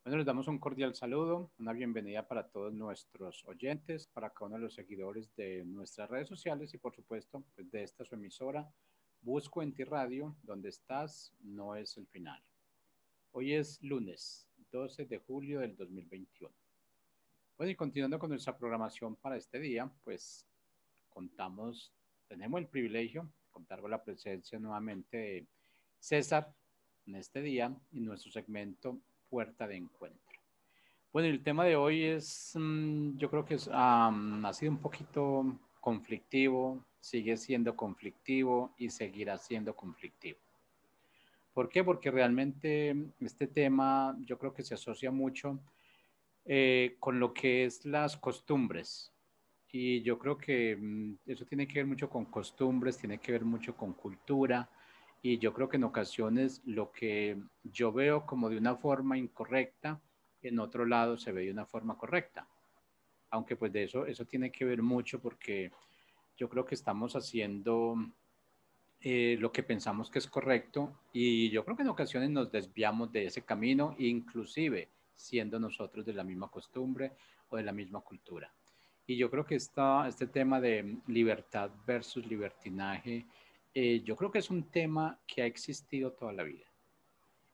Bueno, les damos un cordial saludo, una bienvenida para todos nuestros oyentes, para cada uno de los seguidores de nuestras redes sociales y por supuesto pues, de esta su emisora, Busco en ti Radio, donde estás, no es el final. Hoy es lunes 12 de julio del 2021. Bueno, y continuando con nuestra programación para este día, pues tenemos el privilegio de contar con la presencia nuevamente de César en este día y nuestro segmento Puerta de Encuentro. Bueno, el tema de hoy yo creo que ha sido un poquito conflictivo, sigue siendo conflictivo y seguirá siendo conflictivo. ¿Por qué? Porque realmente este tema yo creo que se asocia mucho con lo que es las costumbres. Y yo creo que eso tiene que ver mucho con costumbres, tiene que ver mucho con cultura. Y yo creo que en ocasiones lo que yo veo como de una forma incorrecta, en otro lado se ve de una forma correcta. Aunque pues de eso tiene que ver mucho porque yo creo que estamos haciendo lo que pensamos que es correcto y yo creo que en ocasiones nos desviamos de ese camino, inclusive siendo nosotros de la misma costumbre o de la misma cultura. Y yo creo que este tema de libertad versus libertinaje, yo creo que es un tema que ha existido toda la vida.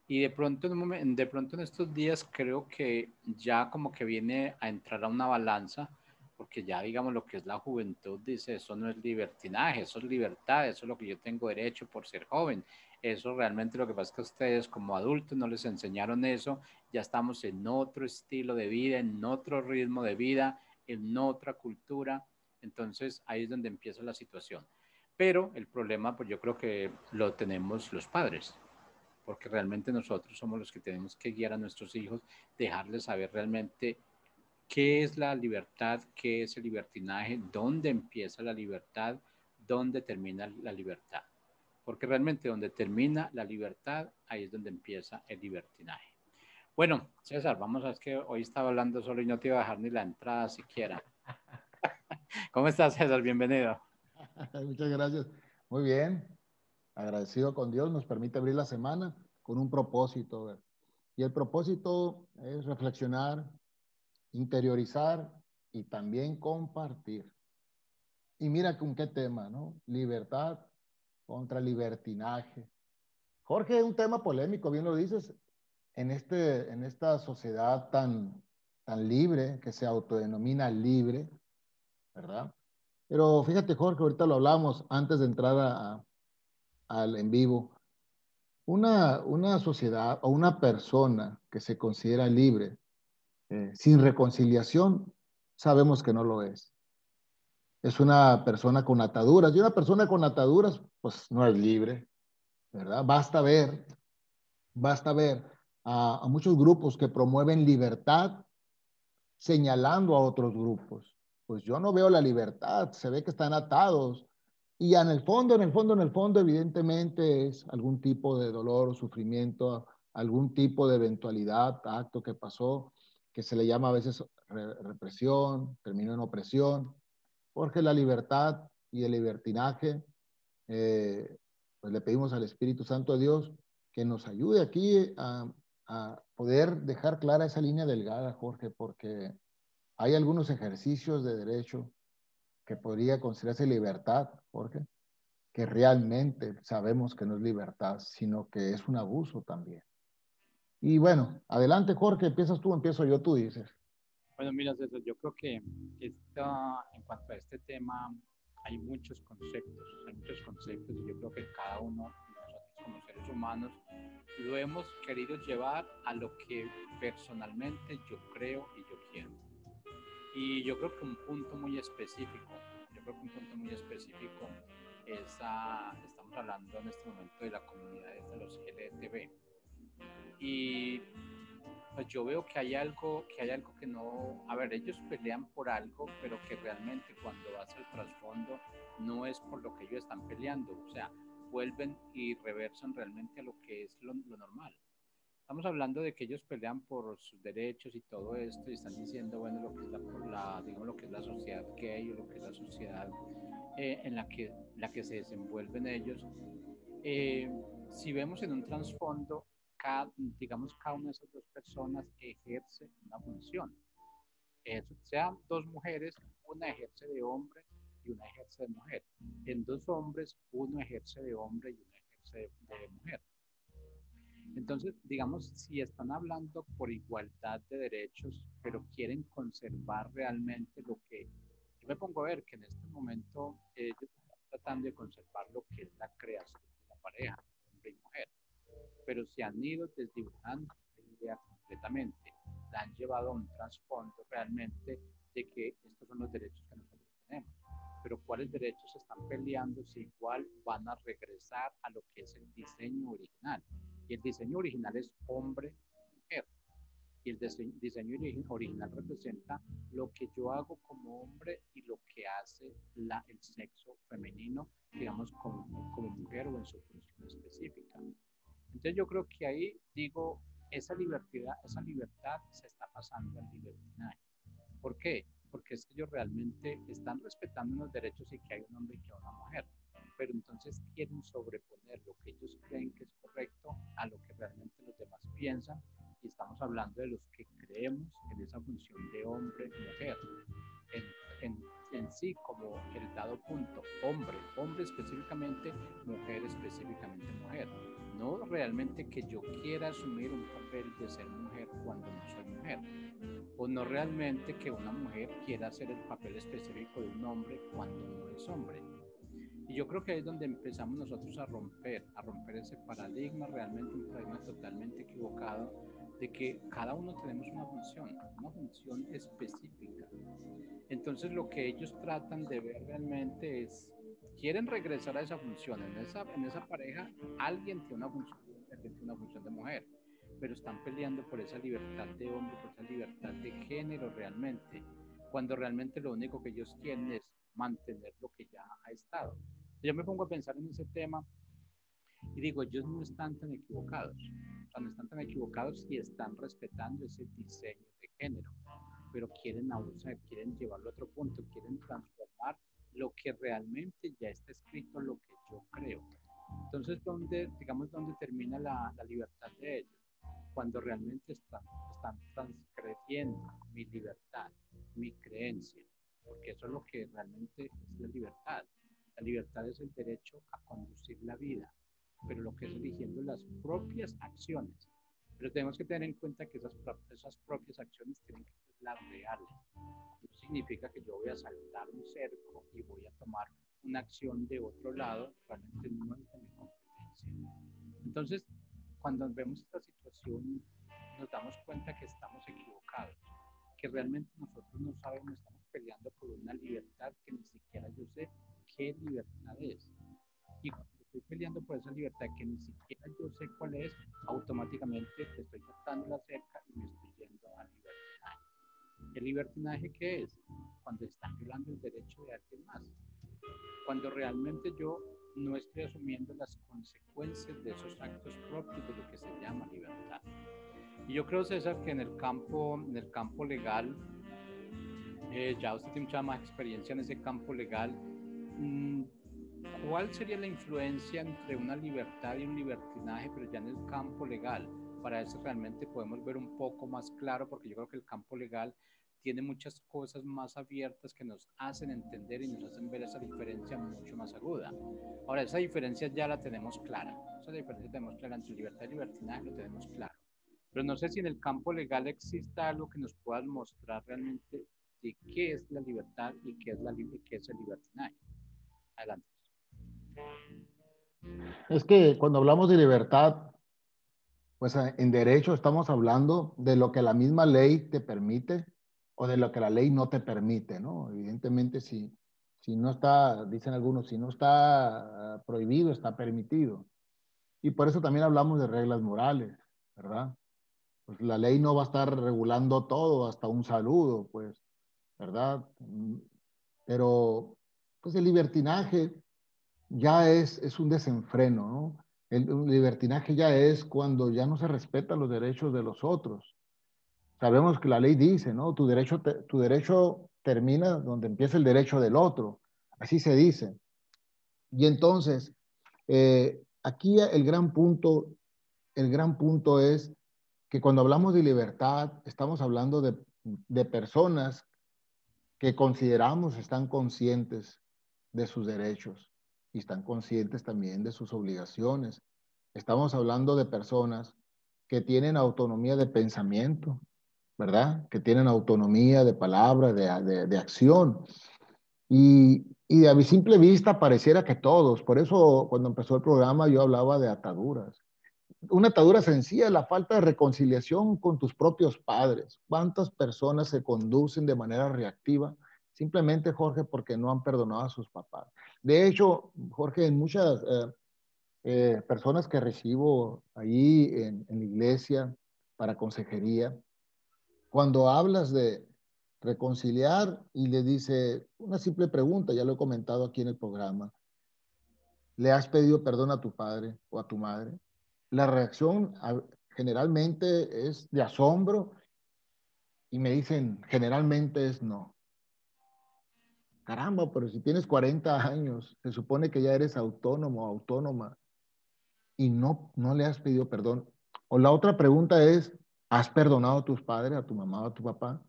Y de pronto en estos días creo que ya como que viene a entrar a una balanza, porque ya digamos lo que es la juventud dice, eso no es libertinaje, eso es libertad, eso es lo que yo tengo derecho por ser joven. Eso realmente lo que pasa es que a ustedes como adultos no les enseñaron eso, ya estamos en otro estilo de vida, en otro ritmo de vida, en otra cultura. Entonces ahí es donde empieza la situación. Pero el problema, pues yo creo que lo tenemos los padres porque realmente nosotros somos los que tenemos que guiar a nuestros hijos, dejarles saber realmente qué es la libertad, qué es el libertinaje, dónde empieza la libertad, dónde termina la libertad. Porque realmente donde termina la libertad, ahí es donde empieza el libertinaje. Bueno, César, vamos a ver que hoy estaba hablando solo y no te iba a dejar ni la entrada siquiera. ¿Cómo estás, César? Bienvenido. Muchas gracias. Muy bien. Agradecido con Dios, nos permite abrir la semana con un propósito. ¿Ver? Y el propósito es reflexionar, interiorizar y también compartir. Y mira con qué tema, ¿no? Libertad contra libertinaje. Jorge, es un tema polémico, bien lo dices, en esta sociedad tan libre, que se autodenomina libre, ¿verdad? Pero fíjate, Jorge, ahorita lo hablamos antes de entrar al en vivo. Una sociedad o una persona que se considera libre, sin reconciliación, sabemos que no lo es. Es una persona con ataduras y una persona con ataduras, pues no es libre, ¿verdad? Basta ver a muchos grupos que promueven libertad señalando a otros grupos. Pues yo no veo la libertad, se ve que están atados. Y en el fondo, evidentemente es algún tipo de dolor o sufrimiento, algún tipo de eventualidad, acto que pasó, que se le llama a veces represión, terminó en opresión, porque la libertad y el libertinaje, eh, pues le pedimos al Espíritu Santo de Dios que nos ayude aquí a poder dejar clara esa línea delgada, Jorge, porque hay algunos ejercicios de derecho que podría considerarse libertad, Jorge, que realmente sabemos que no es libertad, sino que es un abuso también. Y bueno, adelante, Jorge, empiezas tú, empiezo yo, tú dices. Bueno, mira, César, yo creo que en cuanto a este tema hay muchos conceptos y yo creo que cada uno de nosotros como seres humanos lo hemos querido llevar a lo que personalmente yo creo y yo quiero. Y yo creo que un punto muy específico estamos hablando en este momento de la comunidad de los LGTB. Y pues yo veo que hay algo que no, a ver, ellos pelean por algo, pero que realmente cuando vas al trasfondo no es por lo que ellos están peleando, o sea, vuelven y reversan realmente a lo que es lo normal. Estamos hablando de que ellos pelean por sus derechos y todo esto y están diciendo, bueno, lo que es digamos, lo que es la sociedad gay o lo que es la sociedad en la que se desenvuelven ellos. Eh, si vemos en un trasfondo, digamos, cada una de esas dos personas ejerce una función. Sean dos mujeres, una ejerce de hombre y una ejerce de mujer. En dos hombres, uno ejerce de hombre y uno ejerce de mujer. Entonces, digamos, si están hablando por igualdad de derechos, pero quieren conservar realmente lo que yo me pongo a ver, que en este momento ellos están tratando de conservar lo que es la creación de la pareja, hombre y mujer, pero se han ido desdibujando la idea completamente, la han llevado a un trasfondo realmente de que estos son los derechos que nosotros tenemos. Pero ¿cuáles derechos están peleando si igual van a regresar a lo que es el diseño original? Y el diseño original es hombre-mujer. Y el diseño original representa lo que yo hago como hombre y lo que hace el sexo femenino, digamos, como mujer o en su función específica. Entonces yo creo que ahí digo, esa libertad se está pasando al libertinaje. ¿Por qué? Porque es que ellos realmente están respetando unos derechos y que hay un hombre y que hay una mujer, pero entonces quieren sobreponer lo que ellos creen que es correcto a lo que realmente los demás piensan, y estamos hablando de los que creemos en esa función de hombre y mujer, en sí como el dado punto, hombre específicamente, mujer específicamente mujer. No realmente que yo quiera asumir un papel de ser mujer cuando no soy mujer, o no realmente que una mujer quiera hacer el papel específico de un hombre cuando no es hombre. Y yo creo que ahí es donde empezamos nosotros a romper ese paradigma, realmente un paradigma totalmente equivocado, de que cada uno tenemos una función específica. Entonces lo que ellos tratan de ver realmente es, quieren regresar a esa función. En esa pareja alguien tiene una función de mujer, alguien tiene una función de mujer, pero están peleando por esa libertad de hombre, por esa libertad de género realmente, cuando realmente lo único que ellos quieren es mantener lo que ya ha estado. Yo me pongo a pensar en ese tema y digo, ellos no están tan equivocados, no están tan equivocados y están respetando ese diseño de género, pero quieren abusar, quieren llevarlo a otro punto, quieren transformar lo que realmente ya está escrito, lo que yo creo. Entonces, ¿dónde termina la libertad de ellos? Cuando realmente están transgrediendo mi libertad, mi creencia, porque eso es lo que realmente es la libertad. La libertad es el derecho a conducir la vida, pero lo que es eligiendo las propias acciones. Pero tenemos que tener en cuenta que esas propias acciones tienen que ser las reales. No significa que yo voy a saltar un cerco y voy a tomar una acción de otro lado, realmente no es de mi competencia. Entonces, cuando vemos esta situación, nos damos cuenta que estamos equivocados, que realmente nosotros no sabemos, estamos peleando por una libertad que ni siquiera yo sé qué libertad es. Y cuando estoy peleando por esa libertad que ni siquiera yo sé cuál es, automáticamente te estoy cortando la cerca y me estoy yendo al libertinaje. ¿El libertinaje qué es? Cuando están violando el derecho de alguien más. Cuando realmente yo no estoy asumiendo las consecuencias de esos actos propios de lo que se llama libertad. Y yo creo, César, que en el campo legal, ya usted tiene mucha más experiencia en ese campo legal. ¿Cuál sería la influencia entre una libertad y un libertinaje, pero ya en el campo legal? Para eso realmente podemos ver un poco más claro, porque yo creo que el campo legal tiene muchas cosas más abiertas que nos hacen entender y nos hacen ver esa diferencia mucho más aguda. Ahora, esa diferencia ya la tenemos clara. Esa diferencia tenemos clara entre libertad y libertinaje, lo tenemos claro. Pero no sé si en el campo legal exista algo que nos pueda mostrar realmente de qué es la libertad y qué es el libertinaje. Adelante. Es que cuando hablamos de libertad, pues en derecho estamos hablando de lo que la misma ley te permite o de lo que la ley no te permite, ¿no? Evidentemente, si no está, dicen algunos, si no está prohibido, está permitido. Y por eso también hablamos de reglas morales, ¿verdad? Pues la ley no va a estar regulando todo, hasta un saludo, pues, ¿verdad? Pero, pues el libertinaje ya es un desenfreno, ¿no? El libertinaje ya es cuando ya no se respetan los derechos de los otros. Sabemos que la ley dice, ¿no? Tu derecho termina donde empieza el derecho del otro. Así se dice. Y entonces, aquí el gran punto el gran punto es que cuando hablamos de libertad, estamos hablando de personas que consideramos están conscientes de sus derechos y están conscientes también de sus obligaciones. Estamos hablando de personas que tienen autonomía de pensamiento, ¿verdad? Que tienen autonomía de palabra, de acción. Y a mi simple vista pareciera que todos, por eso cuando empezó el programa yo hablaba de ataduras. Una atadura sencilla es la falta de reconciliación con tus propios padres. ¿Cuántas personas se conducen de manera reactiva? Simplemente, Jorge, porque no han perdonado a sus papás. De hecho, Jorge, en muchas personas que recibo ahí en la iglesia para consejería, cuando hablas de reconciliar y le dice una simple pregunta, ya lo he comentado aquí en el programa, ¿le has pedido perdón a tu padre o a tu madre? La reacción generalmente es de asombro y me dicen, generalmente es no. Caramba, pero si tienes 40 años, se supone que ya eres autónomo o autónoma y no le has pedido perdón. O la otra pregunta es, ¿has perdonado a tus padres, a tu mamá o a tu papá?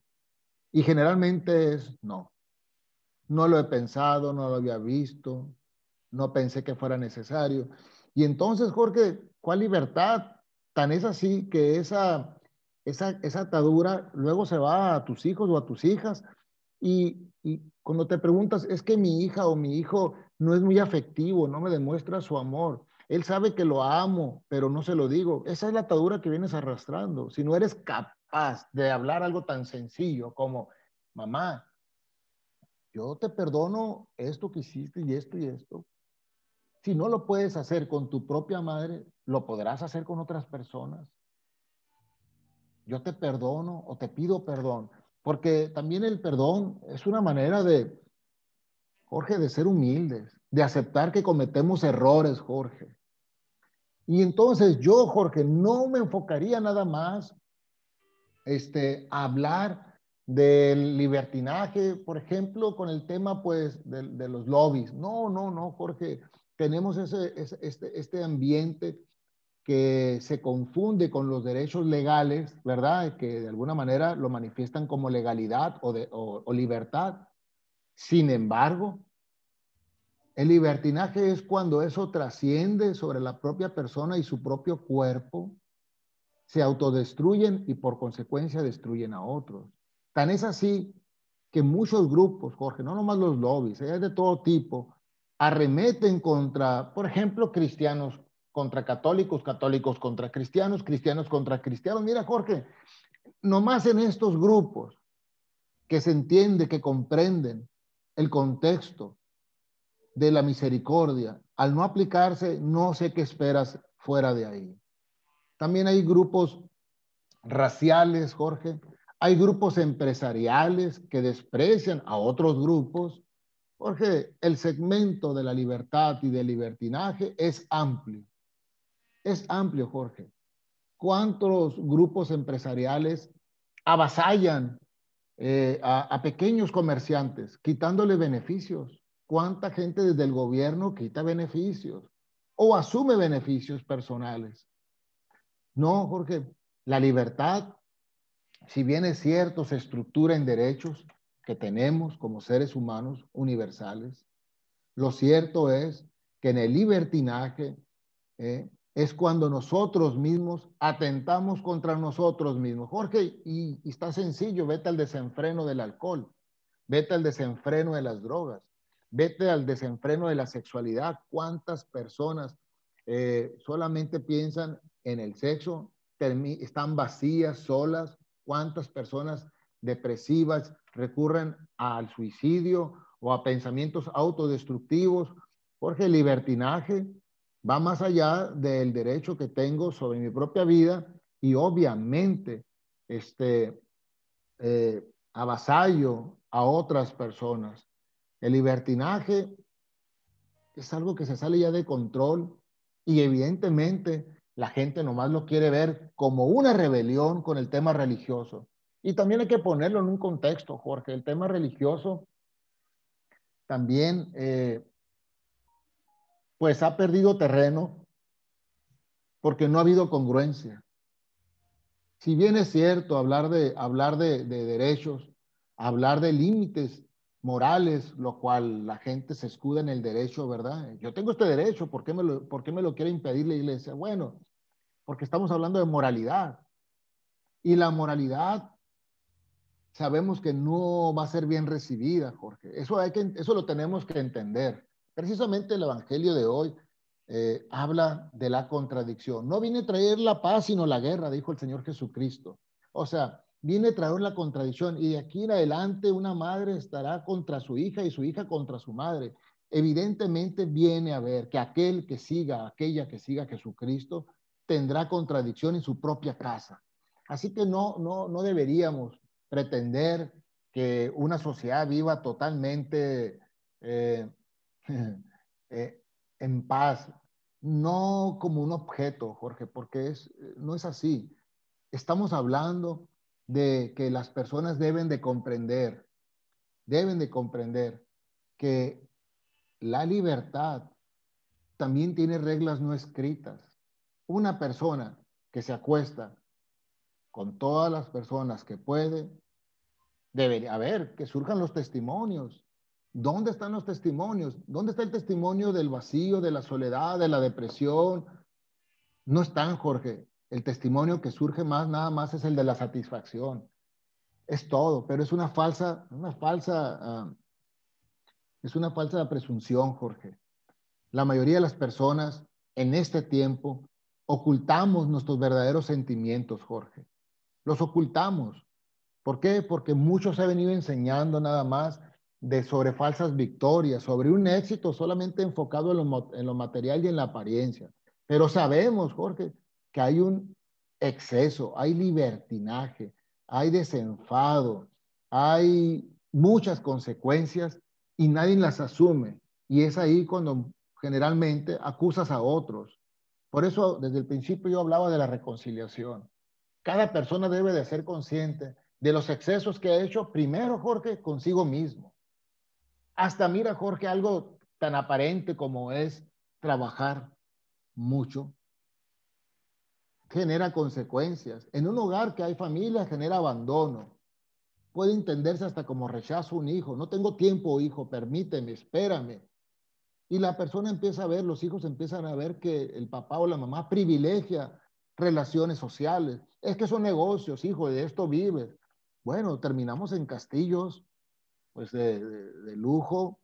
Y generalmente es no. No lo he pensado, no lo había visto, no pensé que fuera necesario. Y entonces, Jorge, ¿cuál libertad? Tan es así que esa atadura luego se va a tus hijos o a tus hijas. Y cuando te preguntas, es que mi hija o mi hijo no es muy afectivo, no me demuestra su amor. Él sabe que lo amo, pero no se lo digo. Esa es la atadura que vienes arrastrando. Si no eres capaz de hablar algo tan sencillo como, mamá, yo te perdono esto que hiciste y esto y esto. Si no lo puedes hacer con tu propia madre, lo podrás hacer con otras personas. Yo te perdono o te pido perdón, porque también el perdón es una manera de, Jorge, de ser humildes, de aceptar que cometemos errores, Jorge. Y entonces yo, Jorge, no me enfocaría nada más a hablar del libertinaje, por ejemplo, con el tema pues de los lobbies. No, Jorge, tenemos este ambiente que se confunde con los derechos legales, ¿verdad? Que de alguna manera lo manifiestan como legalidad o libertad. Sin embargo, el libertinaje es cuando eso trasciende sobre la propia persona y su propio cuerpo, se autodestruyen y por consecuencia destruyen a otros. Tan es así que muchos grupos, Jorge, no nomás los lobbies, hay de todo tipo, arremeten contra, por ejemplo, cristianos contra católicos, católicos contra cristianos, cristianos contra cristianos. Mira, Jorge, nomás en estos grupos que se entiende, que comprenden el contexto de la misericordia, al no aplicarse, no sé qué esperas fuera de ahí. También hay grupos raciales, Jorge. Hay grupos empresariales que desprecian a otros grupos. Jorge, el segmento de la libertad y del libertinaje es amplio. Es amplio, Jorge. ¿Cuántos grupos empresariales avasallan a pequeños comerciantes, quitándole beneficios? ¿Cuánta gente desde el gobierno quita beneficios o asume beneficios personales? No, Jorge, la libertad, si bien es cierto, se estructura en derechos que tenemos como seres humanos universales, lo cierto es que en el libertinaje es cuando nosotros mismos atentamos contra nosotros mismos. Jorge, y está sencillo, vete al desenfreno del alcohol, vete al desenfreno de las drogas, vete al desenfreno de la sexualidad. ¿Cuántas personas solamente piensan en el sexo, están vacías, solas? ¿Cuántas personas depresivas recurren al suicidio o a pensamientos autodestructivos? Jorge, el libertinaje va más allá del derecho que tengo sobre mi propia vida y obviamente avasallo a otras personas. El libertinaje es algo que se sale ya de control y evidentemente la gente nomás lo quiere ver como una rebelión con el tema religioso. Y también hay que ponerlo en un contexto, Jorge. El tema religioso también pues ha perdido terreno porque no ha habido congruencia. Si bien es cierto hablar de derechos, hablar de límites morales, lo cual la gente se escuda en el derecho, ¿verdad? Yo tengo este derecho, por qué me lo quiere impedir la iglesia? Bueno, porque estamos hablando de moralidad. Y la moralidad sabemos que no va a ser bien recibida, Jorge. Eso lo tenemos que entender. Precisamente el Evangelio de hoy habla de la contradicción. No viene a traer la paz, sino la guerra, dijo el Señor Jesucristo. O sea, viene a traer la contradicción y de aquí en adelante una madre estará contra su hija y su hija contra su madre. Evidentemente viene a ver que aquella que siga a Jesucristo, tendrá contradicción en su propia casa. Así que no deberíamos pretender que una sociedad viva totalmente eh, eh, en paz, no como un objeto, Jorge, porque no es así. Estamos hablando de que las personas deben de comprender que la libertad también tiene reglas no escritas. Una persona que se acuesta con todas las personas que puede, debería haber, que surjan los testimonios. ¿Dónde están los testimonios? ¿Dónde está el testimonio del vacío, de la soledad, de la depresión? No están, Jorge. El testimonio que surge más, nada más es el de la satisfacción. Es todo, pero es una falsa presunción, Jorge. La mayoría de las personas en este tiempo ocultamos nuestros verdaderos sentimientos, Jorge. Los ocultamos. ¿Por qué? Porque muchos se han venido enseñando nada más sobre falsas victorias, sobre un éxito solamente enfocado en lo material y en la apariencia. Pero sabemos, Jorge, que hay un exceso, hay libertinaje, hay desenfado, hay muchas consecuencias y nadie las asume. Y es ahí cuando generalmente acusas a otros. Por eso, desde el principio yo hablaba de la reconciliación. Cada persona debe de ser consciente de los excesos que ha hecho, primero, Jorge, consigo mismo. Hasta mira, Jorge, algo tan aparente como es trabajar mucho, genera consecuencias. En un hogar que hay familia, genera abandono. Puede entenderse hasta como rechazo a un hijo. No tengo tiempo, hijo, permíteme, espérame. Y la persona empieza a ver, los hijos empiezan a ver que el papá o la mamá privilegia relaciones sociales. Es que son negocios, hijo, de esto vives. Bueno, terminamos en castillos, pues de lujo,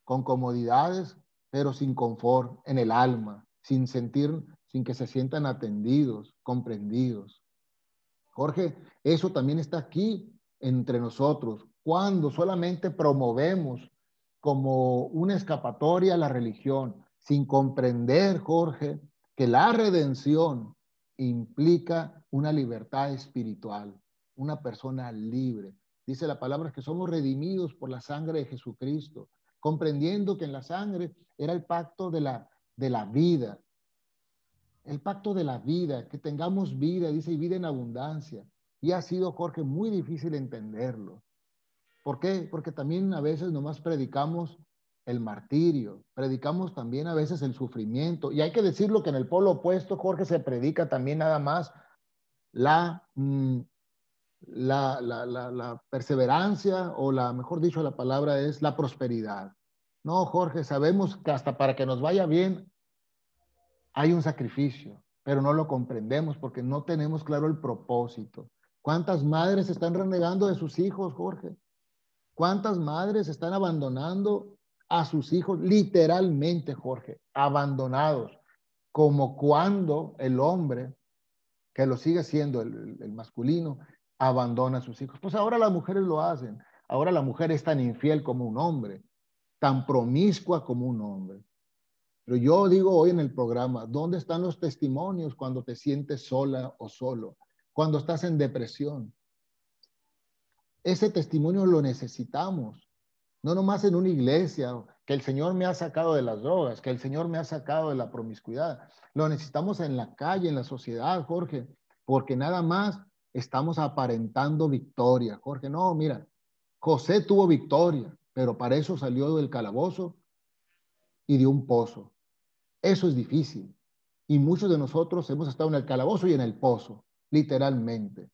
con comodidades, pero sin confort en el alma, sin que se sientan atendidos, comprendidos. Jorge, eso también está aquí entre nosotros, cuando solamente promovemos como una escapatoria a la religión, sin comprender, Jorge, que la redención implica una libertad espiritual, una persona libre. Dice la palabra que somos redimidos por la sangre de Jesucristo, comprendiendo que en la sangre era el pacto de la vida, el pacto de la vida, que tengamos vida, dice, y vida en abundancia. Y ha sido, Jorge, muy difícil entenderlo. ¿Por qué? Porque también a veces nomás predicamos el martirio, predicamos también a veces el sufrimiento. Y hay que decirlo que en el polo opuesto, Jorge, se predica también nada más la, la perseverancia, o mejor dicho, la palabra es la prosperidad. No, Jorge, sabemos que hasta para que nos vaya bien hay un sacrificio, pero no lo comprendemos porque no tenemos claro el propósito. ¿Cuántas madres están renegando de sus hijos, Jorge? ¿Cuántas madres están abandonando a sus hijos? Literalmente, Jorge, abandonados. Como cuando el hombre, que lo sigue siendo el masculino, abandona a sus hijos. Pues ahora las mujeres lo hacen. Ahora la mujer es tan infiel como un hombre, tan promiscua como un hombre. Pero yo digo hoy en el programa, ¿dónde están los testimonios cuando te sientes sola o solo? Cuando estás en depresión. Ese testimonio lo necesitamos. No nomás en una iglesia, que el Señor me ha sacado de las drogas, que el Señor me ha sacado de la promiscuidad. Lo necesitamos en la calle, en la sociedad, Jorge, porque nada más estamos aparentando victoria. Jorge, no, mira, José tuvo victoria, pero para eso salió del calabozo y de un pozo. Eso es difícil. Y muchos de nosotros hemos estado en el calabozo y en el pozo, literalmente.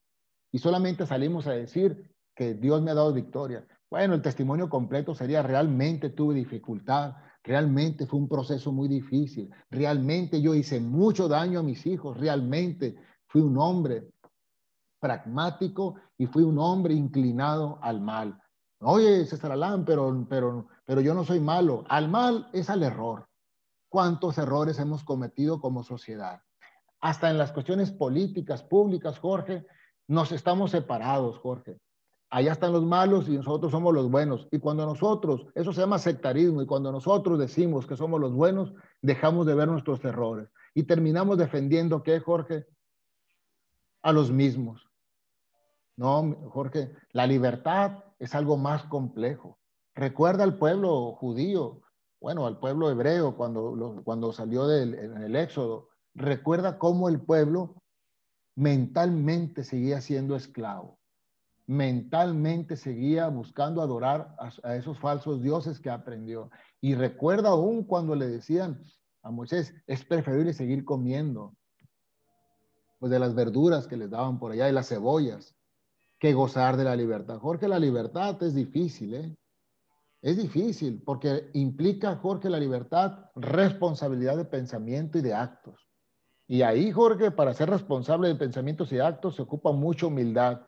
Y solamente salimos a decir que Dios me ha dado victoria. Bueno, el testimonio completo sería: realmente tuve dificultad, realmente fue un proceso muy difícil, realmente yo hice mucho daño a mis hijos, realmente fui un hombre pragmático y fui un hombre inclinado al mal. Oye, César Alán, pero yo no soy malo. Al mal es al error. ¿Cuántos errores hemos cometido como sociedad? Hasta en las cuestiones políticas, públicas, Jorge, nos estamos separados, Jorge. Allá están los malos y nosotros somos los buenos. Y cuando nosotros, eso se llama sectarismo, y cuando nosotros decimos que somos los buenos, dejamos de ver nuestros errores. Y terminamos defendiendo, ¿qué, Jorge? A los mismos. No, Jorge, la libertad es algo más complejo. Recuerda al pueblo judío, bueno, al pueblo hebreo cuando salió en el Éxodo. Recuerda cómo el pueblo mentalmente seguía siendo esclavo, mentalmente seguía buscando adorar a esos falsos dioses que aprendió. Y recuerda aún cuando le decían a Moisés: es preferible seguir comiendo pues de las verduras que les daban por allá y las cebollas que gozar de la libertad. Jorge, la libertad es difícil, ¿eh? Es difícil porque implica, Jorge, la libertad, responsabilidad de pensamiento y de actos. Y ahí, Jorge, para ser responsable de pensamientos y actos se ocupa mucha humildad.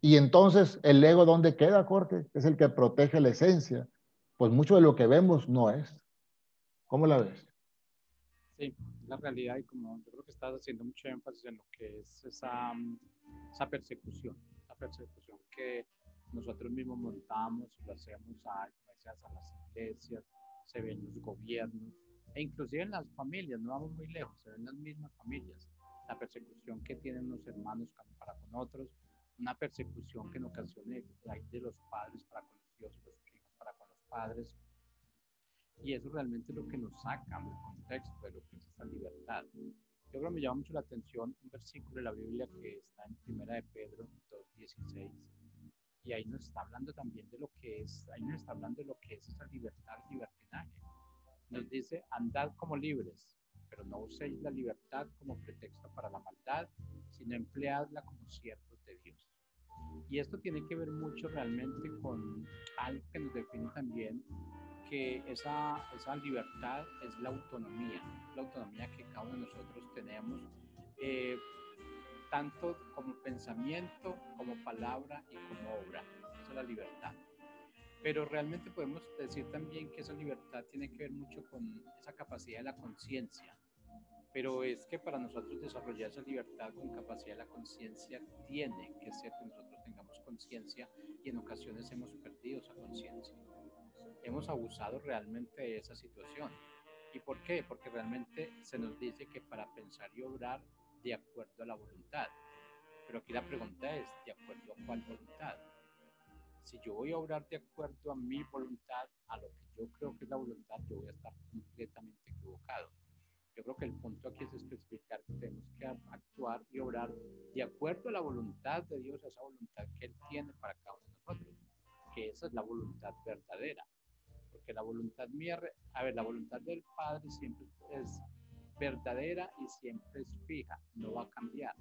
Y entonces, ¿el ego dónde queda, Jorge? Es el que protege la esencia. Pues mucho de lo que vemos no es. ¿Cómo la ves? Sí, la realidad, y como yo creo que estás haciendo mucho énfasis en lo que es esa persecución que nosotros mismos montamos y lo hacemos como decías, a las iglesias, se ve en los gobiernos, e inclusive en las familias, no vamos muy lejos, se ven en las mismas familias, la persecución que tienen los hermanos para con otros, una persecución que en ocasiones hay de los padres para con los hijos, los hijos para con los padres, y eso realmente es lo que nos saca del contexto de lo que es esta libertad. Yo creo que me llama mucho la atención un versículo de la Biblia que está en Primera de Pedro 2:16, y ahí nos está hablando también de lo que es, ahí nos está hablando de lo que es esa libertad, libertinaje. Nos dice: andad como libres, pero no uséis la libertad como pretexto para la maldad, sino empleadla como siervos de Dios. Y esto tiene que ver mucho realmente con algo que nos define también, que esa libertad es la autonomía que cada uno de nosotros tenemos, eh, tanto como pensamiento, como palabra y como obra. Esa es la libertad. Pero realmente podemos decir también que esa libertad tiene que ver mucho con esa capacidad de la conciencia. Pero es que para nosotros desarrollar esa libertad con capacidad de la conciencia, tiene que ser que nosotros tengamos conciencia, y en ocasiones hemos perdido esa conciencia. Hemos abusado realmente de esa situación. ¿Y por qué? Porque realmente se nos dice que para pensar y obrar de acuerdo a la voluntad. Pero aquí la pregunta es: ¿de acuerdo a cuál voluntad? Si yo voy a obrar de acuerdo a mi voluntad, a lo que yo creo que es la voluntad, yo voy a estar completamente equivocado. Yo creo que el punto aquí es especificar que tenemos que actuar y obrar de acuerdo a la voluntad de Dios, a esa voluntad que Él tiene para cada uno de nosotros, que esa es la voluntad verdadera. Porque la voluntad mía, la voluntad del Padre siempre es verdadera y siempre es fija, no va a cambiar.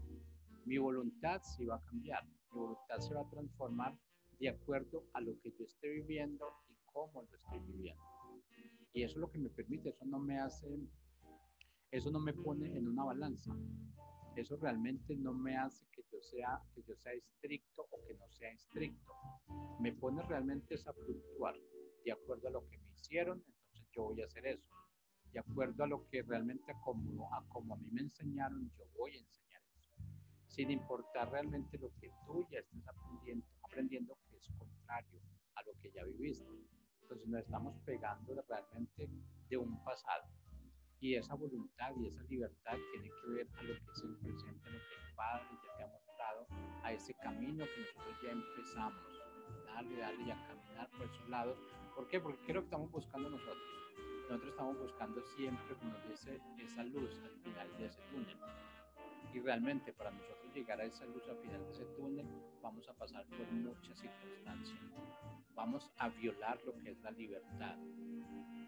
Mi voluntad sí va a cambiar, mi voluntad se va a transformar de acuerdo a lo que yo esté viviendo y cómo lo estoy viviendo. Y eso es lo que me permite, eso no me pone en una balanza. Eso realmente no me hace que yo sea estricto o que no sea estricto. Me pone realmente a fluctuar de acuerdo a lo que me hicieron, entonces yo voy a hacer eso. De acuerdo a lo que realmente, como a mí me enseñaron, yo voy a enseñar eso. Sin importar realmente lo que tú ya estés aprendiendo que es contrario a lo que ya viviste. Entonces nos estamos pegando realmente de un pasado. Y esa voluntad y esa libertad tiene que ver a lo que es el presente, a lo que el Padre ya te ha mostrado, a ese camino que nosotros ya empezamos. Dale y a caminar por esos lados. ¿Por qué? Porque ¿qué es lo que estamos buscando nosotros? Nosotros estamos buscando siempre, como nos dice, esa luz al final de ese túnel. Y realmente para nosotros llegar a esa luz al final de ese túnel, vamos a pasar por muchas circunstancias. Vamos a violar lo que es la libertad.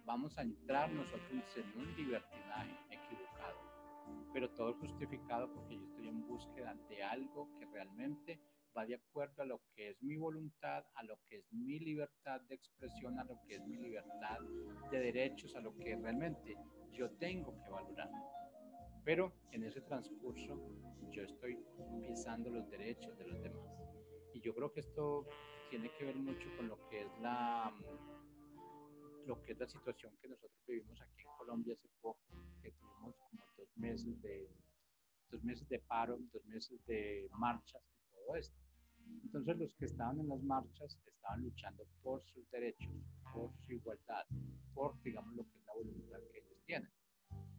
Vamos a entrar nosotros en un libertinaje equivocado. pero todo justificado porque yo estoy en búsqueda de algo que realmente va de acuerdo a lo que es mi voluntad, a lo que es mi libertad de expresión, a lo que es mi libertad de derechos, a lo que realmente yo tengo que valorar. Pero en ese transcurso yo estoy pisando los derechos de los demás. Y yo creo que esto tiene que ver mucho con lo que es la situación que nosotros vivimos aquí en Colombia hace poco, que tuvimos como 2 meses de paro, 2 meses de marchas y todo esto. Entonces los que estaban en las marchas estaban luchando por sus derechos, por su igualdad, por, digamos, lo que es la voluntad que ellos tienen.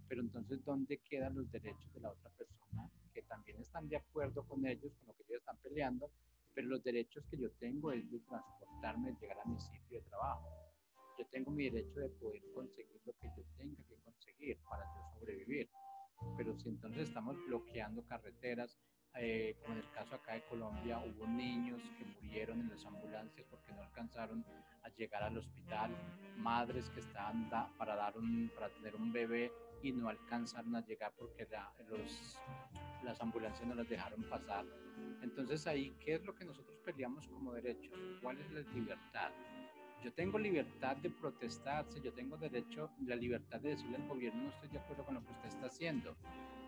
Pero entonces, ¿dónde quedan los derechos de la otra persona que también están de acuerdo con ellos, con lo que ellos están peleando? Pero los derechos que yo tengo es de transportarme, de llegar a mi sitio de trabajo. Yo tengo mi derecho de poder conseguir lo que yo tenga que conseguir para yo sobrevivir. Pero si entonces estamos bloqueando carreteras, como en el caso acá de Colombia, hubo niños que murieron en las ambulancias porque no alcanzaron a llegar al hospital, madres que estaban para tener un bebé y no alcanzaron a llegar porque las ambulancias no las dejaron pasar. Entonces ahí, ¿qué es lo que nosotros peleamos como derechos? ¿Cuál es la libertad? Yo tengo libertad de protestarse, yo tengo derecho, la libertad de decirle al gobierno no estoy de acuerdo con lo que usted está haciendo,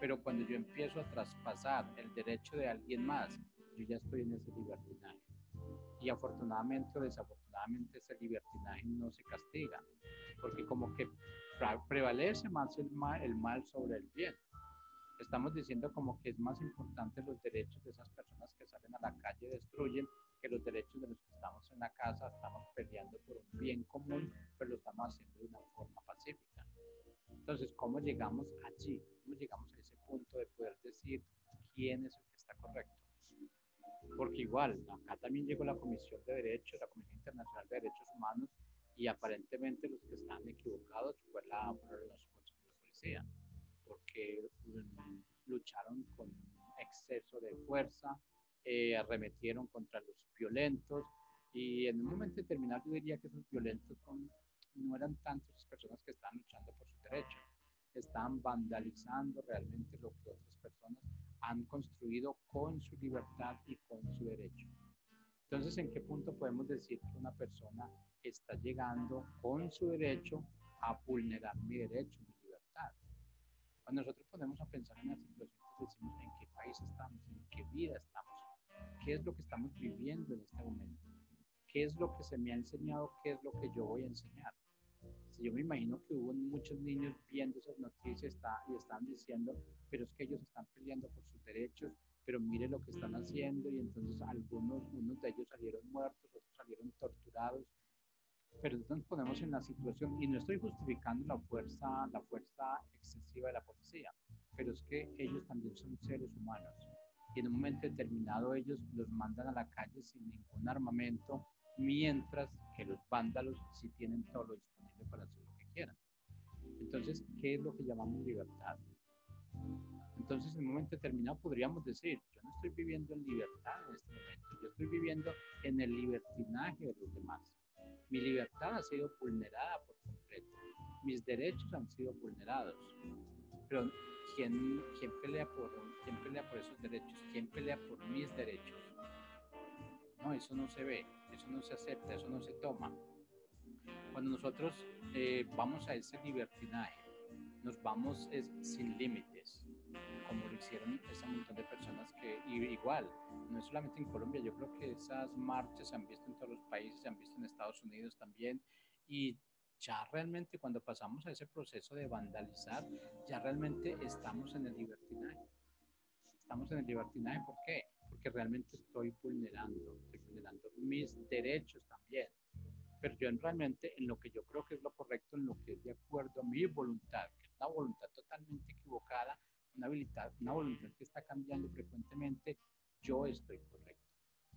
pero cuando yo empiezo a traspasar el derecho de alguien más, yo ya estoy en ese libertinaje. Y afortunadamente o desafortunadamente ese libertinaje no se castiga, porque como que prevalece más el mal sobre el bien. Estamos diciendo como que es más importante los derechos de esas personas que salen a la calle y destruyen que los derechos de los que estamos en la casa, estamos peleando por un bien común, pero lo estamos haciendo de una forma pacífica. Entonces, ¿cómo llegamos allí? ¿Cómo llegamos a ese punto de poder decir quién es el que está correcto? Porque igual, acá también llegó la Comisión de Derechos, la Comisión Internacional de Derechos Humanos, y aparentemente los que están equivocados fueron los fuerzas de la policía, porque lucharon con exceso de fuerza, arremetieron contra los violentos, y en un momento determinado yo diría que esos violentos no eran tantas las personas que estaban luchando por sus derechos, estaban vandalizando realmente lo que otras personas han construido con su libertad y con su derecho. Entonces, ¿en qué punto podemos decir que una persona está llegando con su derecho a vulnerar mi derecho, mi libertad? Cuando nosotros ponemos a pensar en las situaciones, decimos en qué país estamos, en qué vida estamos, qué es lo que estamos viviendo en este momento, qué es lo que se me ha enseñado, qué es lo que yo voy a enseñar. Si yo me imagino que hubo muchos niños viendo esas noticias y están diciendo, pero es que ellos están peleando por sus derechos, pero mire lo que están haciendo, y entonces unos de ellos salieron muertos, otros salieron torturados, pero entonces nos ponemos en la situación, y no estoy justificando la fuerza excesiva de la policía, pero es que ellos también son seres humanos, y en un momento determinado ellos los mandan a la calle sin ningún armamento, mientras que los vándalos sí tienen todo lo disponible para hacer lo que quieran. Entonces, ¿qué es lo que llamamos libertad? Entonces, en un momento determinado podríamos decir, yo no estoy viviendo en libertad en este momento, yo estoy viviendo en el libertinaje de los demás. Mi libertad ha sido vulnerada por completo, mis derechos han sido vulnerados, pero ¿quién pelea por esos derechos? ¿Quién pelea por mis derechos? No, eso no se ve, eso no se acepta, eso no se toma. Cuando nosotros vamos a ese libertinaje, nos vamos sin límites, como lo hicieron ese montón de personas que, y igual, no es solamente en Colombia, yo creo que esas marchas se han visto en todos los países, se han visto en Estados Unidos también, y ya realmente cuando pasamos a ese proceso de vandalizar, ya realmente estamos en el libertinaje. Estamos en el libertinaje, ¿por qué? Porque realmente estoy vulnerando mis derechos también, pero yo realmente en lo que yo creo que es lo correcto, en lo que es de acuerdo a mi voluntad, que es una voluntad totalmente equivocada, una voluntad que está cambiando frecuentemente, yo estoy correcto.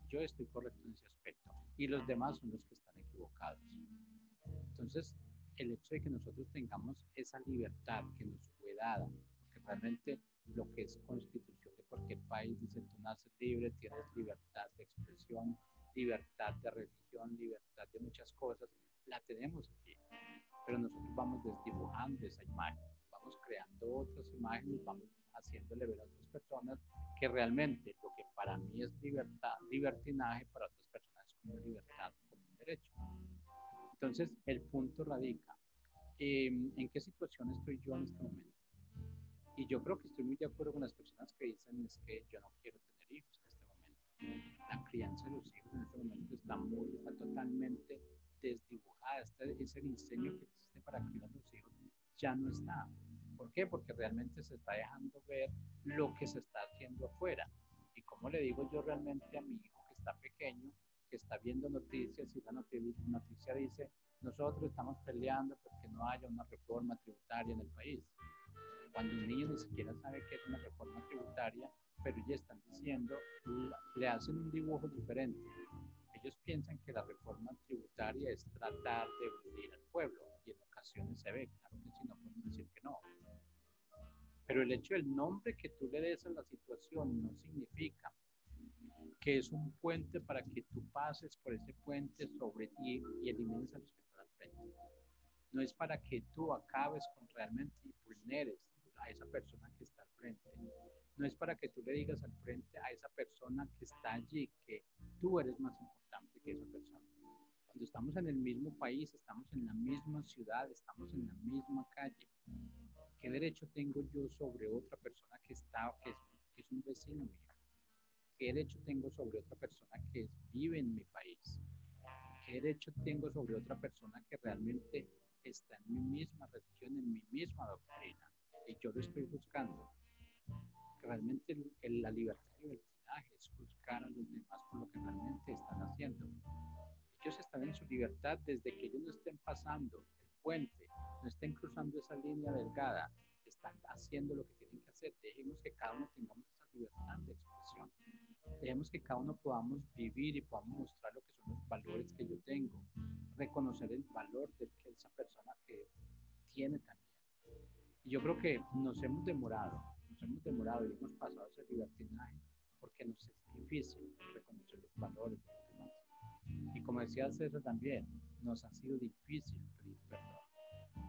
Yo estoy correcto en ese aspecto y los demás son los que están equivocados. Entonces, el hecho de que nosotros tengamos esa libertad que nos fue dada, porque realmente lo que es constitución de cualquier país dice, tú naces libre, tienes libertad de expresión, libertad de religión, libertad de muchas cosas, la tenemos aquí, pero nosotros vamos desdibujando esa imagen, vamos creando otras imágenes, vamos haciéndole ver a otras personas que realmente lo que para mí es libertad, libertinaje, para otras personas es como libertad, como un derecho. Entonces, el punto radica en qué situación estoy yo en este momento. Y yo creo que estoy muy de acuerdo con las personas que dicen es que yo no quiero tener hijos en este momento. La crianza de los hijos en este momento está totalmente desdibujada. Ese diseño que existe para criar a los hijos ya no está. ¿Por qué? Porque realmente se está dejando ver lo que se está haciendo afuera. Y como le digo yo realmente a mi hijo que está pequeño, que está viendo noticias y la noticia dice, nosotros estamos peleando porque no haya una reforma tributaria en el país. Cuando un niño ni siquiera sabe qué es una reforma tributaria, pero ya están diciendo, le hacen un dibujo diferente. Ellos piensan que la reforma tributaria es tratar de hundir al pueblo, y en ocasiones se ve, claro que sí, no podemos decir que no. Pero el hecho del nombre que tú le des a la situación no significa que es un puente para que tú pases por ese puente sobre ti y elimines a los que están al frente. No es para que tú acabes con realmente y vulneres a esa persona que está al frente. No es para que tú le digas al frente a esa persona que está allí que tú eres más importante que esa persona. Cuando estamos en el mismo país, estamos en la misma ciudad, estamos en la misma calle. ¿Qué derecho tengo yo sobre otra persona que es un vecino mío? ¿Qué derecho tengo sobre otra persona que vive en mi país? ¿Qué derecho tengo sobre otra persona que realmente está en mi misma religión, en mi misma doctrina? Y yo lo estoy buscando. Realmente la libertad y el libertinaje es juzgar a los demás por lo que realmente están haciendo. Ellos están en su libertad desde que ellos no estén pasando el puente, no estén cruzando esa línea delgada, están haciendo lo que tienen que hacer. Dejemos que cada uno tengamos esa libertad de expresión. Dejemos que cada uno podamos vivir y podamos mostrar lo que son los valores que yo tengo, reconocer el valor de esa persona que tiene también. Y yo creo que nos hemos demorado y hemos pasado ese libertinaje porque nos es difícil reconocer los valores de los demás. Y como decía César también, nos ha sido difícil pedir perdón.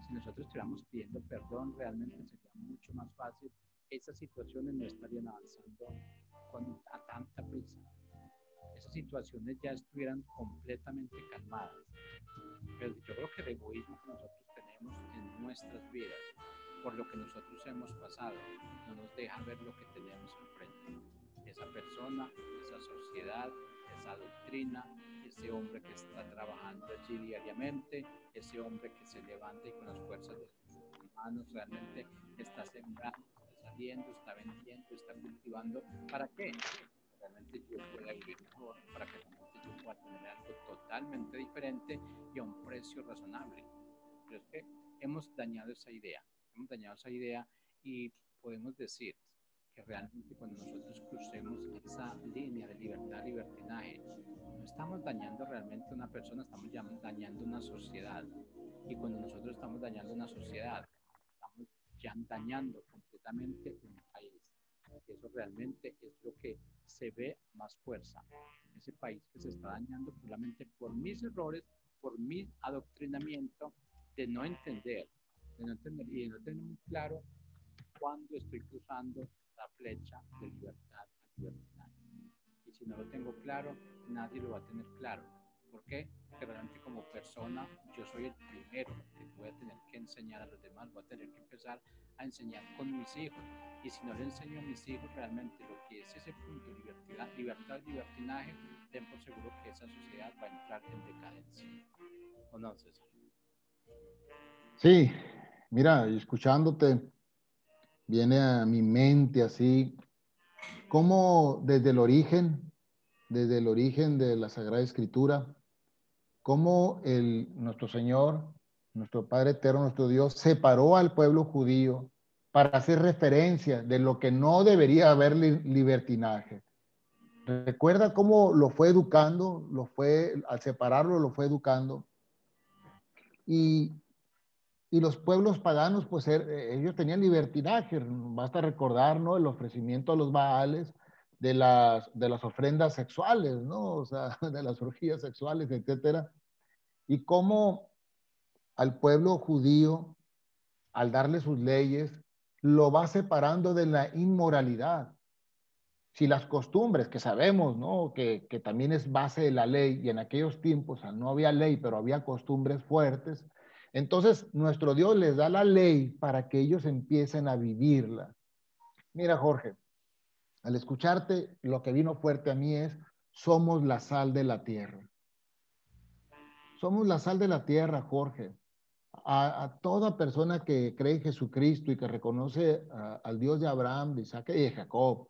Si nosotros estuviéramos pidiendo perdón, realmente sería mucho más fácil. Esas situaciones no estarían avanzando a tanta prisa. Esas situaciones ya estuvieran completamente calmadas. Pero yo creo que el egoísmo que nosotros tenemos en nuestras vidas, por lo que nosotros hemos pasado, no nos deja ver lo que tenemos enfrente. Esa persona, esa sociedad, esa doctrina, ese hombre que está trabajando allí diariamente, ese hombre que se levanta y con las fuerzas de sus manos realmente está sembrando, está saliendo, está vendiendo, está cultivando. ¿Para qué? Realmente yo pueda vivir mejor, para que realmente yo pueda tener algo totalmente diferente y a un precio razonable. Pero es que hemos dañado esa idea y podemos decir que realmente cuando nosotros crucemos esa línea de libertad, libertinaje, no estamos dañando realmente a una persona, estamos dañando una sociedad. Y cuando nosotros estamos dañando una sociedad, estamos ya dañando completamente un país. Eso realmente es lo que se ve más fuerza. Ese país que se está dañando solamente por mis errores, por mi adoctrinamiento de no entender y de no tener muy claro cuándo estoy cruzando la flecha de libertad a libertinaje. Y si no lo tengo claro, nadie lo va a tener claro. ¿Por qué? Porque realmente como persona yo soy el primero que voy a tener que enseñar a los demás, voy a tener que empezar a enseñar con mis hijos. Y si no le enseño a mis hijos realmente lo que es ese punto de libertad y libertinaje, ten por seguro que esa sociedad va a entrar en decadencia. ¿O no, César? Sí, mira, escuchándote, viene a mi mente así, cómo desde el origen de la Sagrada Escritura, cómo nuestro Señor, nuestro Padre Eterno, nuestro Dios, separó al pueblo judío para hacer referencia de lo que no debería haber libertinaje. Recuerda cómo lo fue educando, al separarlo, lo fue educando. Y los pueblos paganos, pues ellos tenían libertinaje. Basta recordar, ¿no? El ofrecimiento a los Baales de las ofrendas sexuales, ¿no? O sea, de las orgías sexuales, etcétera. Y cómo al pueblo judío al darle sus leyes, lo va separando de la inmoralidad. Si las costumbres, que sabemos, ¿no? Que también es base de la ley, y en aquellos tiempos, o sea, no había ley, pero había costumbres fuertes, entonces nuestro Dios les da la ley para que ellos empiecen a vivirla. Mira, Jorge, al escucharte, lo que vino fuerte a mí es, somos la sal de la tierra. Somos la sal de la tierra, Jorge. A toda persona que cree en Jesucristo y que reconoce al Dios de Abraham, de Isaac y de Jacob,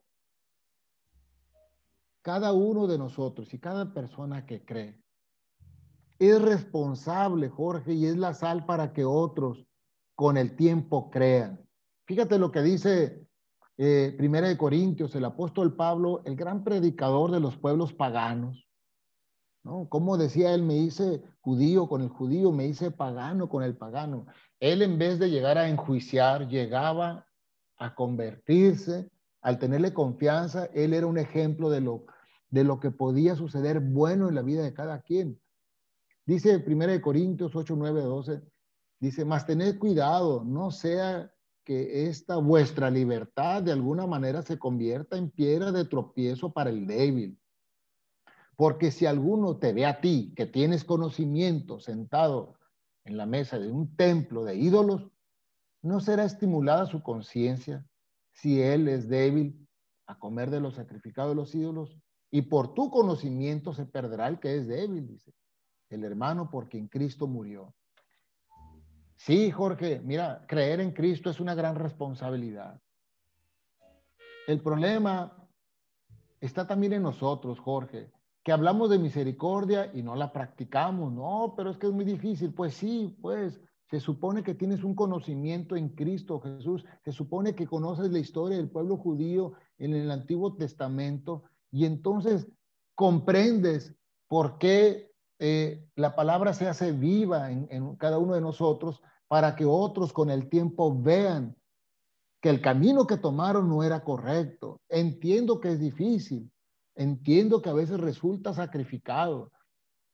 cada uno de nosotros y cada persona que cree es responsable, Jorge, y es la sal para que otros con el tiempo crean. Fíjate lo que dice Primera de Corintios, el apóstol Pablo, el gran predicador de los pueblos paganos, ¿no? Como decía él, me hice judío con el judío, me hice pagano con el pagano. Él, en vez de llegar a enjuiciar, llegaba a convertirse. Al tenerle confianza, él era un ejemplo de lo que podía suceder bueno en la vida de cada quien. Dice 1 Corintios 8, 9, 12, dice, mas tened cuidado, no sea que esta vuestra libertad de alguna manera se convierta en piedra de tropiezo para el débil. Porque si alguno te ve a ti, que tienes conocimiento, sentado en la mesa de un templo de ídolos, ¿no será estimulada su conciencia si él es débil a comer de los sacrificados de los ídolos? Y por tu conocimiento se perderá el que es débil, dice, el hermano por quien Cristo murió. Sí, Jorge, mira, creer en Cristo es una gran responsabilidad. El problema está también en nosotros, Jorge, que hablamos de misericordia y no la practicamos. No, pero es que es muy difícil. Pues sí, pues se supone que tienes un conocimiento en Cristo Jesús, se supone que conoces la historia del pueblo judío en el Antiguo Testamento y entonces comprendes por qué la palabra se hace viva en cada uno de nosotros para que otros con el tiempo vean que el camino que tomaron no era correcto. Entiendo que es difícil, entiendo que a veces resulta sacrificado.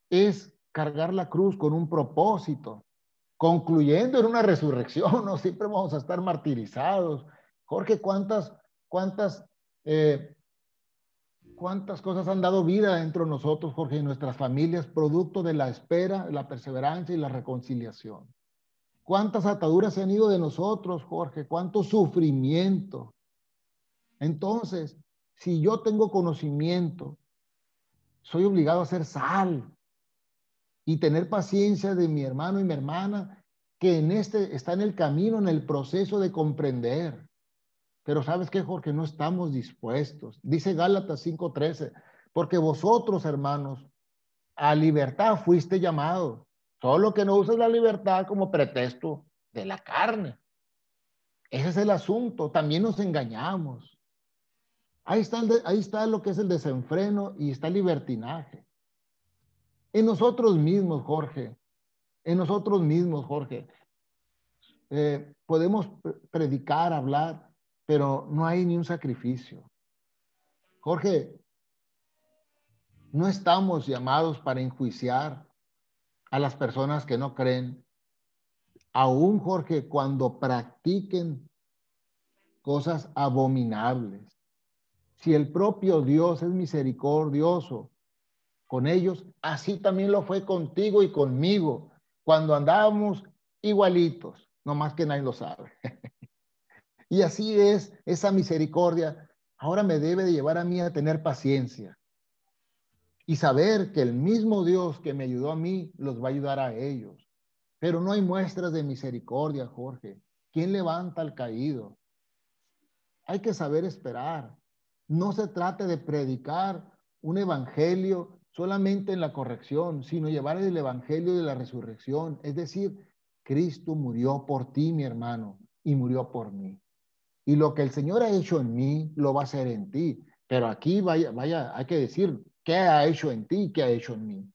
Es cargar la cruz con un propósito, concluyendo en una resurrección, no siempre vamos a estar martirizados. Jorge, cuántas, eh, cuántas cosas han dado vida dentro de nosotros, Jorge, y nuestras familias, producto de la espera, la perseverancia y la reconciliación? ¿Cuántas ataduras se han ido de nosotros, Jorge? ¿Cuánto sufrimiento? Entonces, si yo tengo conocimiento, soy obligado a ser sal y tener paciencia de mi hermano y mi hermana que está en el camino, en el proceso de comprender. Pero ¿sabes qué, Jorge? No estamos dispuestos. Dice Gálatas 5:13, porque vosotros, hermanos, a libertad fuiste llamados, solo que no uses la libertad como pretexto de la carne. Ese es el asunto. También nos engañamos. Ahí está lo que es el desenfreno y está el libertinaje. En nosotros mismos, Jorge, en nosotros mismos, Jorge, podemos predicar, hablar, pero no hay ni un sacrificio. Jorge, no estamos llamados para enjuiciar a las personas que no creen, aún, Jorge, cuando practiquen cosas abominables. Si el propio Dios es misericordioso con ellos, así también lo fue contigo y conmigo, cuando andábamos igualitos, no más que nadie lo sabe. Y así es esa misericordia. Ahora me debe de llevar a mí a tener paciencia y saber que el mismo Dios que me ayudó a mí los va a ayudar a ellos. Pero no hay muestras de misericordia, Jorge. ¿Quién levanta al caído? Hay que saber esperar. No se trata de predicar un evangelio solamente en la corrección, sino llevar el evangelio de la resurrección. Es decir, Cristo murió por ti, mi hermano, y murió por mí. Y lo que el Señor ha hecho en mí, lo va a hacer en ti. Pero aquí hay que decir, ¿qué ha hecho en ti? ¿Qué ha hecho en mí?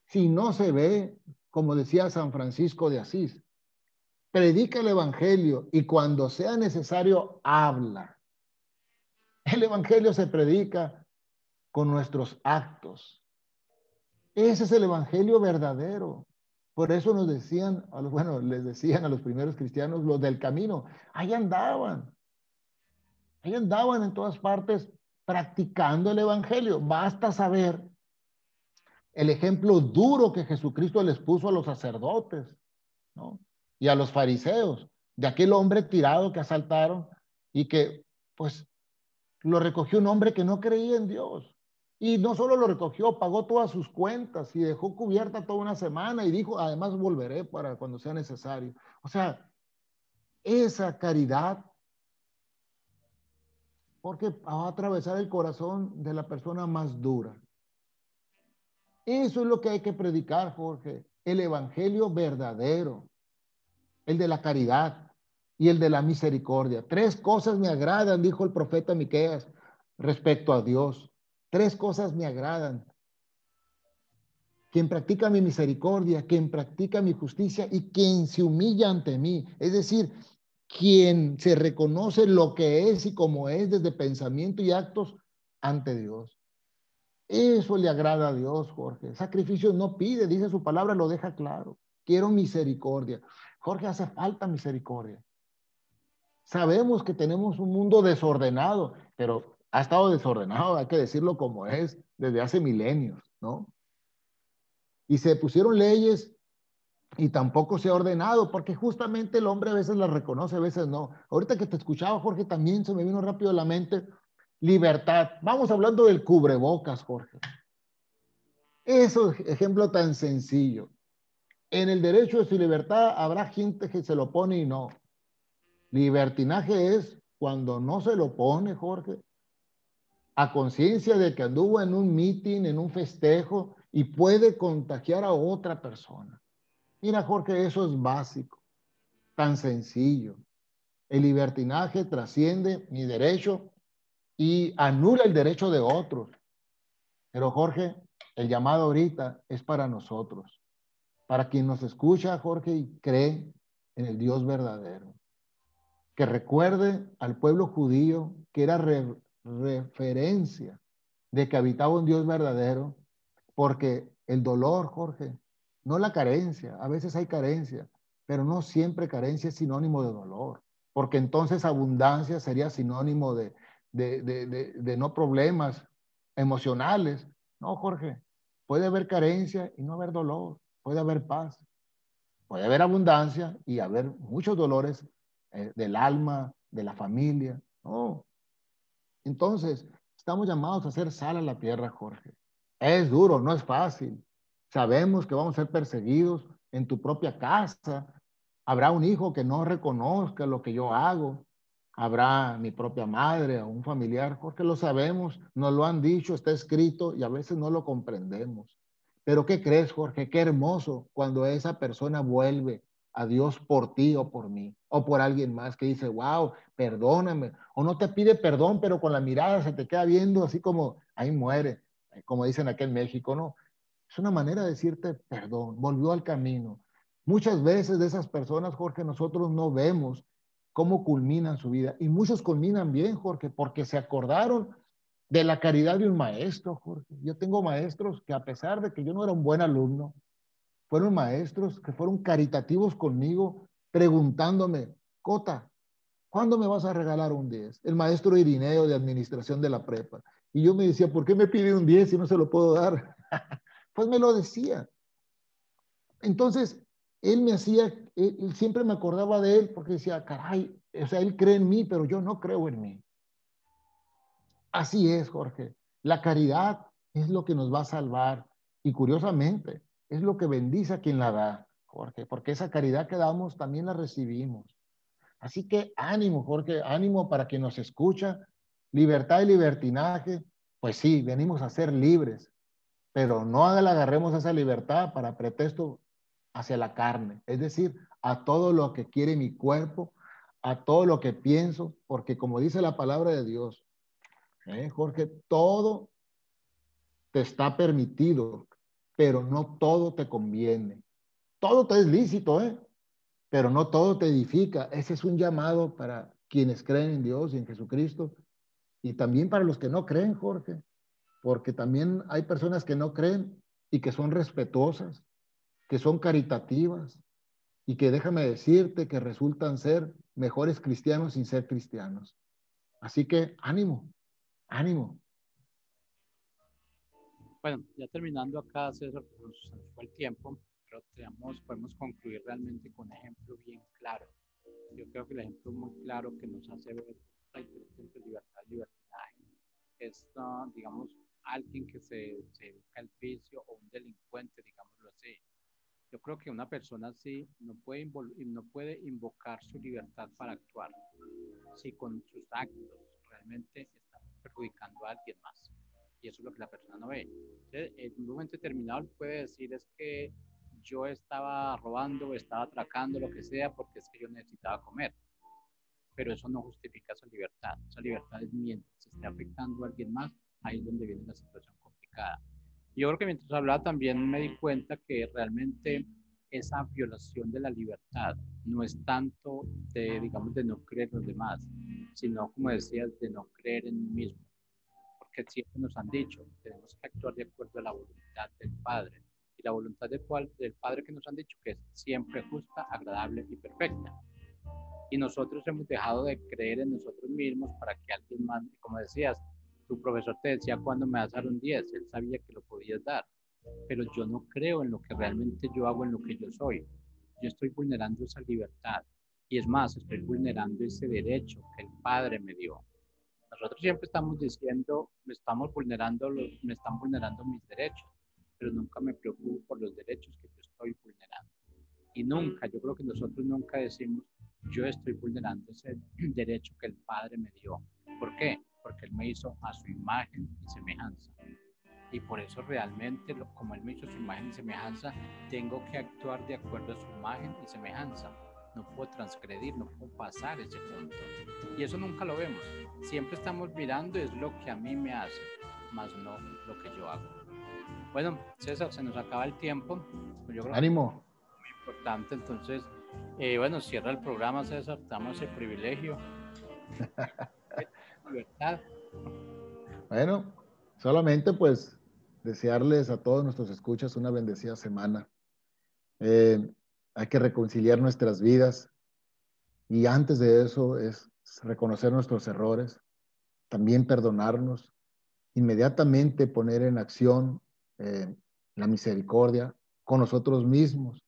Si no se ve, como decía San Francisco de Asís, predica el evangelio y cuando sea necesario, habla. El evangelio se predica con nuestros actos. Ese es el evangelio verdadero. Por eso nos decían, bueno, les decían a los primeros cristianos, los del camino, ahí andaban en todas partes practicando el evangelio. Basta saber el ejemplo duro que Jesucristo les puso a los sacerdotes, ¿no? Y a los fariseos, de aquel hombre tirado que asaltaron y que, pues, lo recogió un hombre que no creía en Dios. Y no solo lo recogió, pagó todas sus cuentas y dejó cubierta toda una semana y dijo, además volveré para cuando sea necesario. O sea, esa caridad, porque va a atravesar el corazón de la persona más dura. Eso es lo que hay que predicar, Jorge. El evangelio verdadero, el de la caridad y el de la misericordia. Tres cosas me agradan, dijo el profeta Miqueas respecto a Dios. Tres cosas me agradan. Quien practica mi misericordia, quien practica mi justicia y quien se humilla ante mí. Es decir, quien se reconoce lo que es y como es desde pensamiento y actos ante Dios. Eso le agrada a Dios, Jorge. Sacrificios no pide, dice su palabra, lo deja claro. Quiero misericordia. Jorge, hace falta misericordia. Sabemos que tenemos un mundo desordenado, pero ha estado desordenado, hay que decirlo como es, desde hace milenios, ¿no? Y se pusieron leyes y tampoco se ha ordenado, porque justamente el hombre a veces las reconoce, a veces no. Ahorita que te escuchaba, Jorge, también se me vino rápido a la mente libertad. Vamos hablando del cubrebocas, Jorge. Eso es ejemplo tan sencillo. En el derecho de su libertad habrá gente que se lo pone y no. Libertinaje es cuando no se lo pone, Jorge, a conciencia de que anduvo en un meeting, en un festejo y puede contagiar a otra persona. Mira, Jorge, eso es básico, tan sencillo. El libertinaje trasciende mi derecho y anula el derecho de otros. Pero Jorge, el llamado ahorita es para nosotros, para quien nos escucha, Jorge, y cree en el Dios verdadero. Que recuerde al pueblo judío que era referencia de que habitaba un Dios verdadero, porque el dolor, Jorge, no la carencia, a veces hay carencia, pero no siempre carencia es sinónimo de dolor, porque entonces abundancia sería sinónimo de no problemas emocionales. No, Jorge, puede haber carencia y no haber dolor, puede haber paz, puede haber abundancia y haber muchos dolores del alma, de la familia. No. Entonces, estamos llamados a hacer sal a la tierra, Jorge. Es duro, no es fácil. Sabemos que vamos a ser perseguidos en tu propia casa. Habrá un hijo que no reconozca lo que yo hago. Habrá mi propia madre o un familiar, Jorge, lo sabemos, nos lo han dicho, está escrito y a veces no lo comprendemos. Pero ¿qué crees, Jorge? Qué hermoso cuando esa persona vuelve a Dios por ti o por mí o por alguien más que dice, wow, perdóname, o no te pide perdón, pero con la mirada se te queda viendo así como, ahí muere, como dicen aquí en México, ¿no? Es una manera de decirte perdón, volvió al camino. Muchas veces de esas personas, Jorge, nosotros no vemos cómo culminan su vida. Y muchos culminan bien, Jorge, porque se acordaron de la caridad de un maestro, Jorge. Yo tengo maestros que a pesar de que yo no era un buen alumno, fueron maestros que fueron caritativos conmigo, preguntándome, Cota, ¿cuándo me vas a regalar un 10? El maestro Irineo de administración de la prepa. Y yo me decía, ¿por qué me pide un 10 si no se lo puedo dar? Pues me lo decía. Entonces, él me hacía, él siempre me acordaba de él porque decía, caray, o sea, él cree en mí, pero yo no creo en mí. Así es, Jorge. La caridad es lo que nos va a salvar. Y curiosamente, es lo que bendice a quien la da, Jorge, porque esa caridad que damos también la recibimos. Así que ánimo, Jorge, ánimo para quien nos escucha. Libertad y libertinaje, pues sí, venimos a ser libres, pero no la agarremos esa libertad para pretexto hacia la carne, es decir, a todo lo que quiere mi cuerpo, a todo lo que pienso, porque como dice la palabra de Dios, Jorge, todo te está permitido, pero no todo te conviene. Todo te es lícito, pero no todo te edifica. Ese es un llamado para quienes creen en Dios y en Jesucristo, y también para los que no creen, Jorge, porque también hay personas que no creen y que son respetuosas, que son caritativas y que déjame decirte que resultan ser mejores cristianos sin ser cristianos. Así que ánimo, ánimo. Bueno, ya terminando acá, César, pues nos fue el tiempo, pero podemos concluir realmente con un ejemplo bien claro. Yo creo que el ejemplo muy claro que nos hace ver la diferencia entre libertad y libertinaje es, digamos, alguien que se dedica al vicio o un delincuente, digámoslo así. Yo creo que una persona así no puede invocar su libertad para actuar si con sus actos realmente está perjudicando a alguien más. Y eso es lo que la persona no ve. Entonces, en un momento determinado puede decir es que yo estaba robando, estaba atracando, lo que sea, porque es que yo necesitaba comer. Pero eso no justifica esa libertad. Esa libertad es mientras se esté afectando a alguien más, ahí es donde viene la situación complicada. Y yo creo que mientras hablaba también me di cuenta que realmente esa violación de la libertad no es tanto de, digamos, de no creer en los demás, sino, como decías, de no creer en mí mismo. Porque siempre nos han dicho, tenemos que actuar de acuerdo a la voluntad del Padre. Y la voluntad del Padre que nos han dicho que es siempre justa, agradable y perfecta. Y nosotros hemos dejado de creer en nosotros mismos para que alguien más, como decías, tu profesor te decía cuando me vas a dar un 10, él sabía que lo podías dar, pero yo no creo en lo que realmente yo hago, en lo que yo soy. Yo estoy vulnerando esa libertad y es más, estoy vulnerando ese derecho que el Padre me dio. Nosotros siempre estamos diciendo, me están vulnerando mis derechos, pero nunca me preocupo por los derechos que yo estoy vulnerando. Y nunca, yo creo que nosotros nunca decimos, yo estoy vulnerando ese derecho que el Padre me dio. ¿Por qué? Porque Él me hizo a su imagen y semejanza. Y por eso realmente, como Él me hizo a su imagen y semejanza, tengo que actuar de acuerdo a su imagen y semejanza. No puedo transgredir, no puedo pasar ese punto. Y eso nunca lo vemos. Siempre estamos mirando es lo que a mí me hace, más no lo que yo hago. Bueno, César, se nos acaba el tiempo. Yo creo que Ánimo. importante. Entonces, bueno, cierra el programa, César, damos ese privilegio. Libertad. Bueno, solamente pues desearles a todos nuestros escuchas una bendecida semana. Hay que reconciliar nuestras vidas y antes de eso es reconocer nuestros errores, también perdonarnos, inmediatamente poner en acción eh, la misericordia con nosotros mismos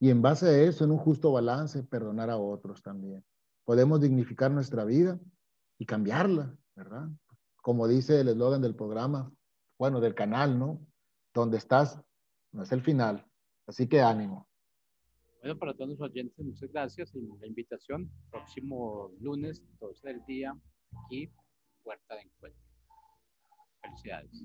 y en base a eso, en un justo balance, perdonar a otros también. Podemos dignificar nuestra vida y cambiarla, ¿verdad? Como dice el eslogan del programa, bueno, del canal, ¿no? Donde estás, no es el final. Así que ánimo. Bueno, para todos los oyentes, muchas gracias y la invitación. Próximo lunes, 12 del día, aquí, Puerta de Encuentro. Felicidades.